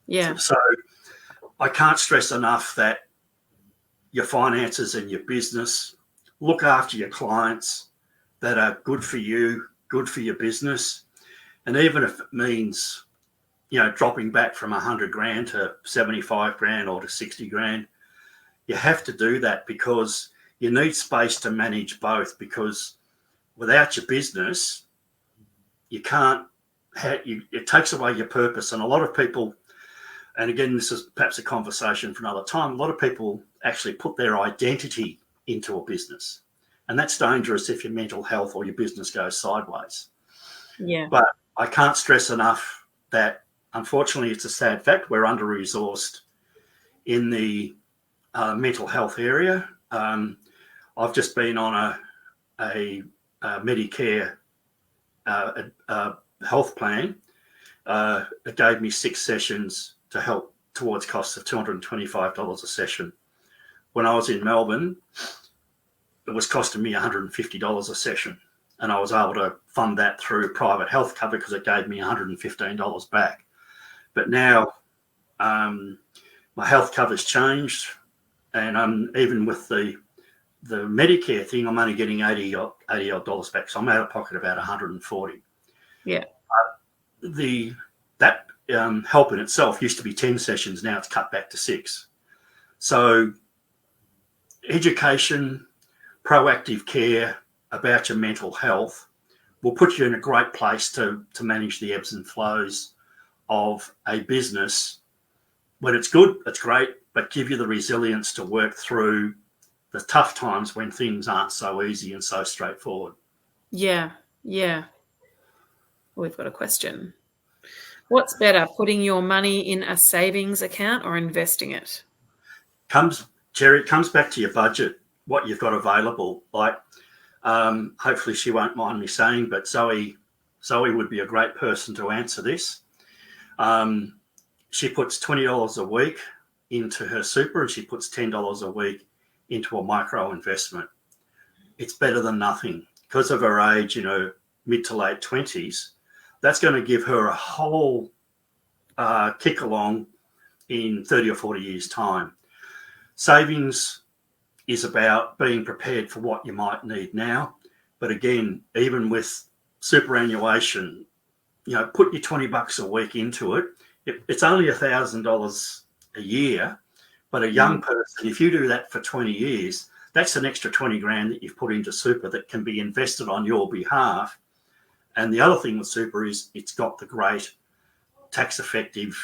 Yeah. So I can't stress enough that your finances and your business, look after your clients that are good for you, good for your business. And even if it means, dropping back from 100 grand to 75 grand or to 60 grand, you have to do that because you need space to manage both, because without your business, you can't it takes away your purpose. And a lot of people, and again, this is perhaps a conversation for another time, a lot of people actually put their identity into a business. And that's dangerous if your mental health or your business goes sideways. Yeah. But I can't stress enough that, unfortunately, it's a sad fact, we're under-resourced in the mental health area. I've just been on a Medicare health plan. It gave me 6 sessions to help towards costs of $225 a session. When I was in Melbourne, it was costing me $150 a session, and I was able to fund that through private health cover because it gave me $115 back. But now my health cover's changed, and even with the Medicare thing, I'm only getting $80 back, so I'm out of pocket about $140. Yeah. That help in itself used to be 10 sessions, now it's cut back to 6. So education, proactive care about your mental health will put you in a great place to manage the ebbs and flows of a business. When it's good, it's great, but give you the resilience to work through the tough times when things aren't so easy and so straightforward. Yeah. Yeah. We've got a question. What's better, putting your money in a savings account or investing it? Jerry, it comes back to your budget, what you've got available. Like, hopefully she won't mind me saying, but Zoe would be a great person to answer this. She puts $20 a week into her super, and she puts $10 a week into a micro investment. It's better than nothing. Because of her age, mid to late 20s, that's going to give her a whole kick along in 30 or 40 years' time. Savings is about being prepared for what you might need now. But again, even with superannuation, put your $20 a week into it. It's only $1,000 a year, but a young person, if you do that for 20 years, that's an extra 20 grand that you've put into super that can be invested on your behalf. And the other thing with super is it's got the great tax-effective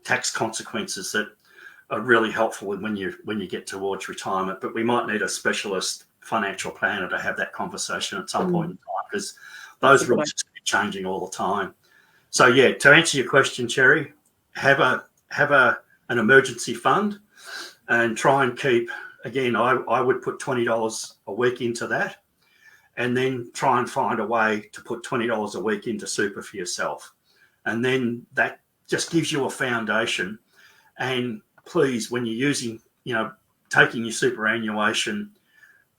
tax consequences that are really helpful when you get towards retirement. But we might need a specialist financial planner to have that conversation at some point in time, because those rules are changing all the time. So yeah, to answer your question, Cherry, have an emergency fund and try and keep, again, I would put $20 a week into that, and then try and find a way to put $20 a week into super for yourself. And then that just gives you a foundation. And please, when you're using, taking your superannuation,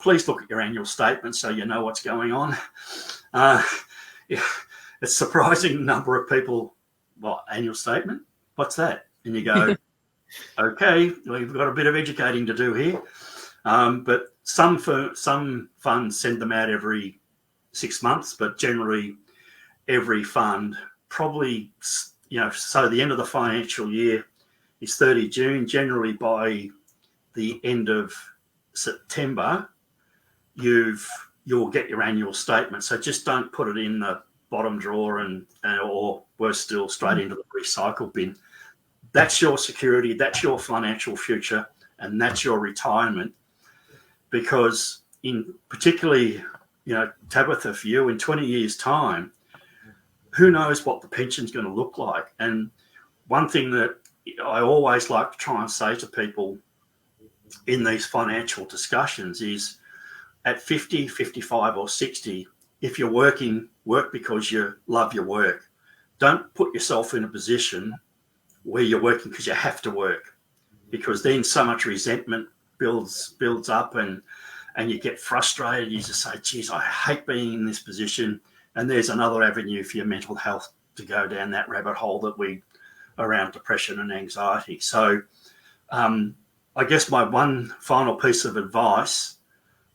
please look at your annual statement so you know what's going on. It's surprising the number of people what, annual statement? What's that? And you go, okay, we've got a bit of educating to do here. But some funds send them out every 6 months, but generally every fund probably, so the end of the financial year is 30 June. Generally by the end of September, you'll get your annual statement. So just don't put it in the bottom drawer or worse still, straight into the recycle bin. That's your security, that's your financial future, and that's your retirement. Because particularly, Tabitha, for you, in 20 years' time, who knows what the pension's going to look like? And one thing that I always like to try and say to people in these financial discussions is, at 50, 55 or 60, if you're working, work because you love your work. Don't put yourself in a position where you're working because you have to work, because then so much resentment builds up and you get frustrated. You just say, geez, I hate being in this position. And there's another avenue for your mental health to go down that rabbit hole around depression and anxiety. So I guess my one final piece of advice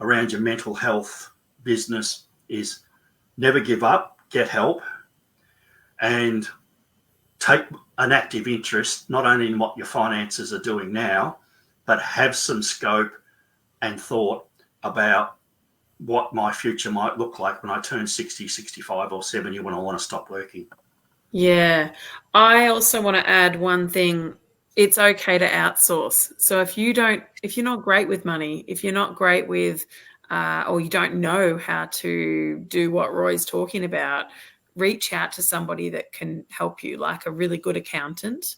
around your mental health business is never give up, get help, and take an active interest, not only in what your finances are doing now, but have some scope and thought about what my future might look like when I turn 60, 65 or 70, when I want to stop working. Yeah. I also want to add one thing. It's okay to outsource. So if you're not great with money, if you're not great with, or you don't know how to do what Roy's talking about, reach out to somebody that can help you, like a really good accountant.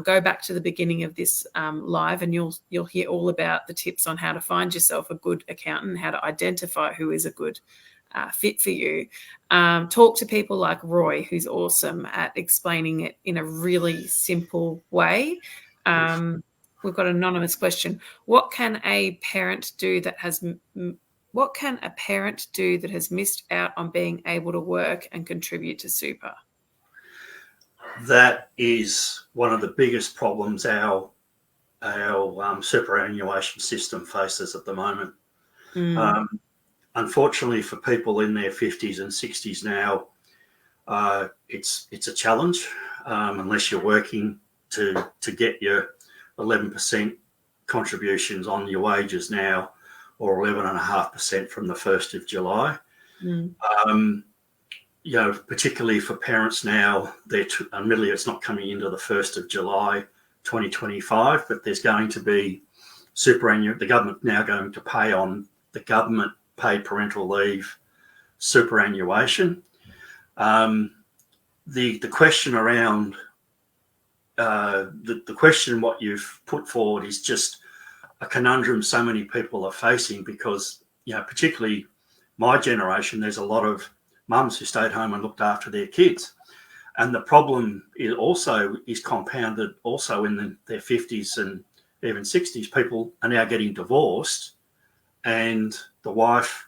Go back to the beginning of this live, and you'll hear all about the tips on how to find yourself a good accountant, how to identify who is a good fit for you. Talk to people like Roy, who's awesome at explaining it in a really simple way. We've got an anonymous question. What can a parent do that has missed out on being able to work and contribute to super? That is one of the biggest problems our superannuation system faces at the moment. Unfortunately, for people in their 50s and 60s now, it's a challenge unless you're working to get your 11% contributions on your wages now, or 11.5% from the 1st of July. Particularly for parents now, admittedly it's not coming into the 1st of July 2025, but there's going to be the government now going to pay on the government paid parental leave superannuation. The question around the question what you've put forward is just a conundrum so many people are facing, because particularly my generation, there's a lot of mums who stayed home and looked after their kids, and the problem is compounded also in their 50s and even 60s. People are now getting divorced, and the wife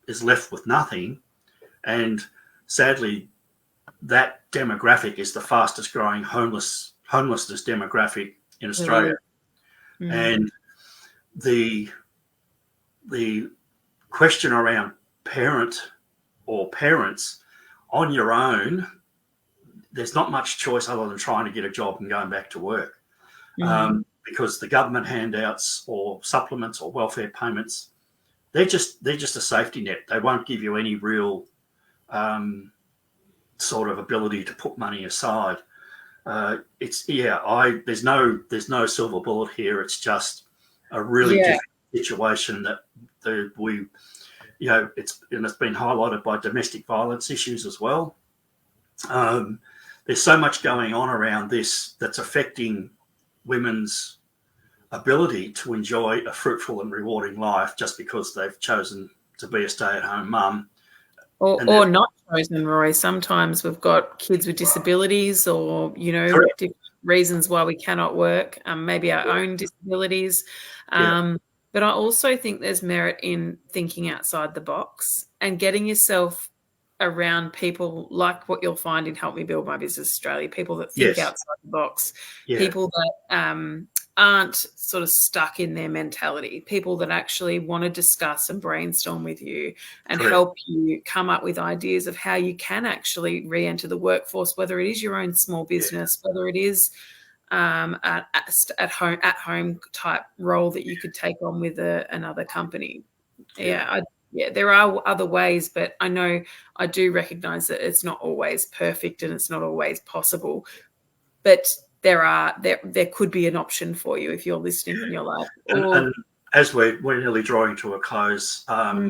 is left with nothing, and sadly that demographic is the fastest growing homelessness demographic in Australia. And the question around parents on your own, there's not much choice other than trying to get a job and going back to work, because the government handouts or supplements or welfare payments, they're just a safety net. They won't give you any real sort of ability to put money aside. There's no silver bullet here. It's just a really difficult situation that it's been highlighted by domestic violence issues as well. There's so much going on around this that's affecting women's ability to enjoy a fruitful and rewarding life just because they've chosen to be a stay-at-home mum. Or not chosen, Roy. Sometimes we've got kids with disabilities, or, different reasons why we cannot work, maybe our own disabilities. But I also think there's merit in thinking outside the box and getting yourself around people like what you'll find in Help Me Build My Business Australia, people that think Yes. outside the box, Yeah. people that aren't sort of stuck in their mentality, people that actually want to discuss and brainstorm with you and Correct. help you come up with ideas of how you can actually re-enter the workforce, whether it is your own small business, whether it is at home type role that you could take on with another company. There are other ways, but I know I do recognize that it's not always perfect and it's not always possible. But there could be an option for you if you're listening and you're like, and as we're nearly drawing to a close, my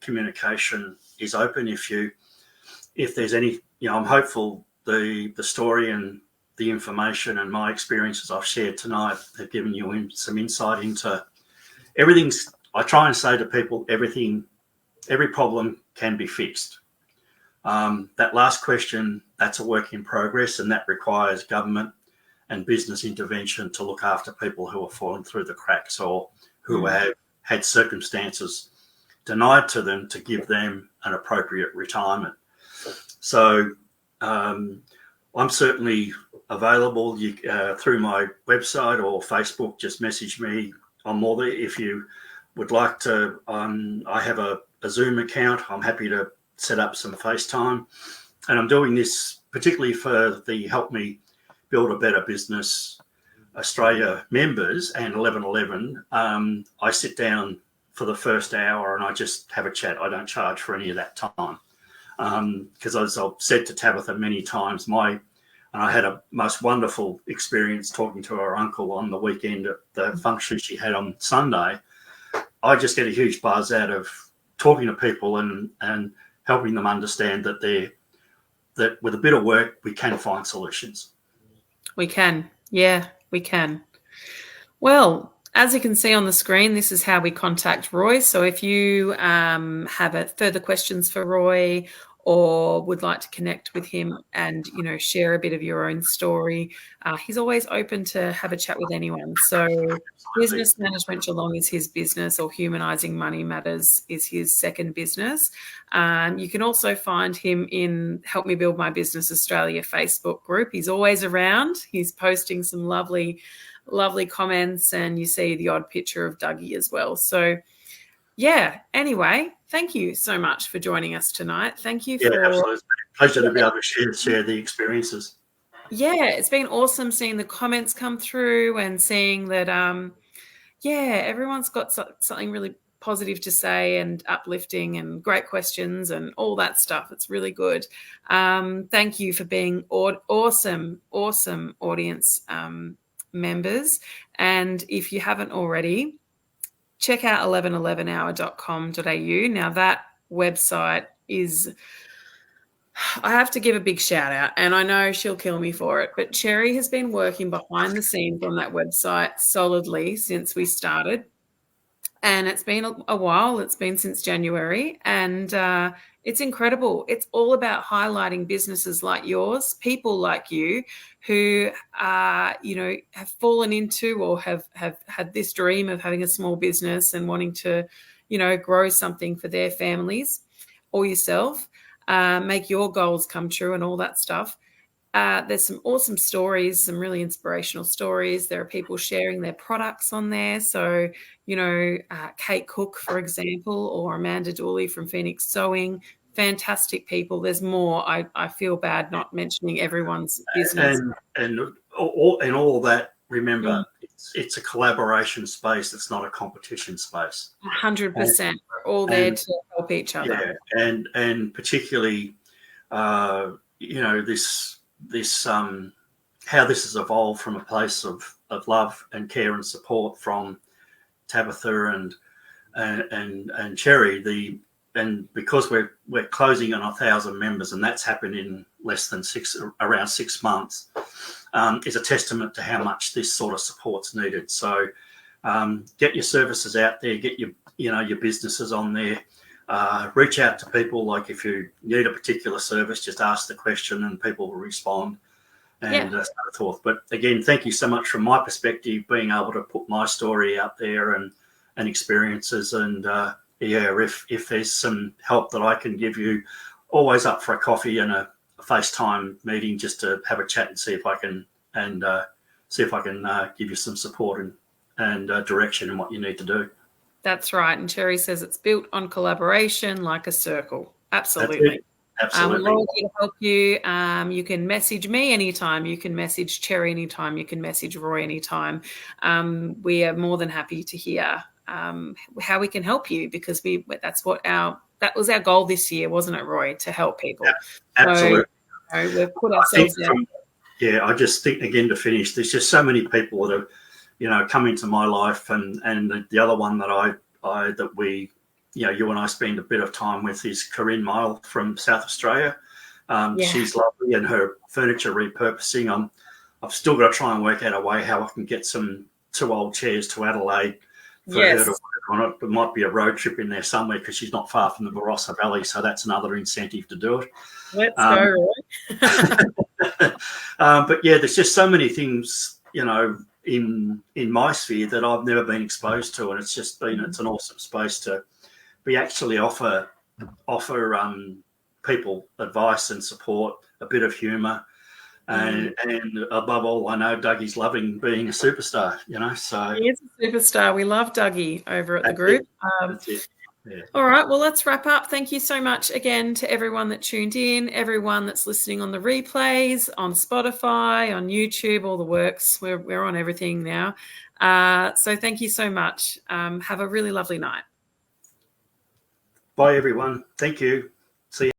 communication is open. If there's any, I'm hopeful the story and the information and my experiences I've shared tonight have given you some insight into everything. I try and say to people, every problem can be fixed. That last question, that's a work in progress, and that requires government and business intervention to look after people who are falling through the cracks or who have had circumstances denied to them to give them an appropriate retirement. So I'm certainly available through my website or Facebook. Just message me. I'm more there. If you would like to, I have a Zoom account. I'm happy to set up some FaceTime. And I'm doing this particularly for the Help Me Build a Better Business Australia members and 1111. I sit down for the first hour and I just have a chat. I don't charge for any of that time. Because as I've said to Tabitha many times, and I had a most wonderful experience talking to her uncle on the weekend at the function she had on Sunday. I just get a huge buzz out of talking to people and helping them understand that with a bit of work, we can find solutions. We can. Yeah, we can. Well, as you can see on the screen, this is how we contact Roy. So if you have further questions for Roy or would like to connect with him and, share a bit of your own story, he's always open to have a chat with anyone. So Business Management Geelong is his business, or Humanising Money Matters is his second business. You can also find him in Help Me Build My Business Australia Facebook group. He's always around. He's posting some lovely comments, and you see the odd picture of Dougie as well. So anyway, thank you so much for joining us tonight. Thank you for... absolutely. Pleasure to be able to share the experiences. Yeah, it's been awesome seeing the comments come through and seeing that, everyone's got something really positive to say and uplifting and great questions and all that stuff. It's really good. Thank you for being awesome audience members. And if you haven't already, check out 1111hour.com.au. Now that website is, I have to give a big shout out, and I know she'll kill me for it, but Cherry has been working behind the scenes on that website solidly since we started. And it's been a while. It's been since January, and it's incredible. It's all about highlighting businesses like yours, people like you who have fallen into or have had this dream of having a small business and wanting to, grow something for their families or yourself, make your goals come true and all that stuff. There's some awesome stories, some really inspirational stories. There are people sharing their products on there. So, Kate Cook, for example, or Amanda Dooley from Phoenix Sewing, fantastic people. There's more. I feel bad not mentioning everyone's business. And all that, remember, it's a collaboration space. It's not a competition space. 100%. We're all there to help each other. Yeah, and particularly, this how this has evolved from a place of love and care and support from Tabitha and Cherry. And because we're closing on 1,000 members, and that's happened in less than around 6 months, is a testament to how much this sort of support's needed. So get your services out there, get your businesses on there. Reach out to people. Like if you need a particular service, just ask the question and people will respond and so forth. But again, thank you so much from my perspective, being able to put my story out there and experiences. And if there's some help that I can give you, always up for a coffee and a FaceTime meeting just to have a chat and see if I can give you some support and direction in what you need to do. That's right. And Cherry says it's built on collaboration like a circle. Absolutely. Absolutely. We're all here to help you. You can message me anytime. You can message Cherry anytime. You can message Roy anytime. We are more than happy to hear how we can help you, because that was our goal this year, wasn't it, Roy? To help people. Yeah, absolutely. So, we've put ourselves out. I just think, again, to finish, there's just so many people that have, come into my life, and the other one that you and I spend a bit of time with is Corinne Mile from South Australia. She's lovely, and her furniture repurposing. I've still got to try and work out a way how I can get two old chairs to Adelaide for her to work on it. There might be a road trip in there somewhere because she's not far from the Barossa Valley, so that's another incentive to do it. Let's go, Roy. But yeah, there's just so many things, in my sphere that I've never been exposed to, and it's an awesome space to be actually offer people advice and support, a bit of humour, and above all, I know Dougie's loving being a superstar. So he is a superstar. We love Dougie over at the group. That's it. Yeah. All right, well, let's wrap up. Thank you so much again to everyone that tuned in, everyone that's listening on the replays, on Spotify, on YouTube, all the works. We're on everything now. So thank you so much. Have a really lovely night. Bye, everyone. Thank you. See you.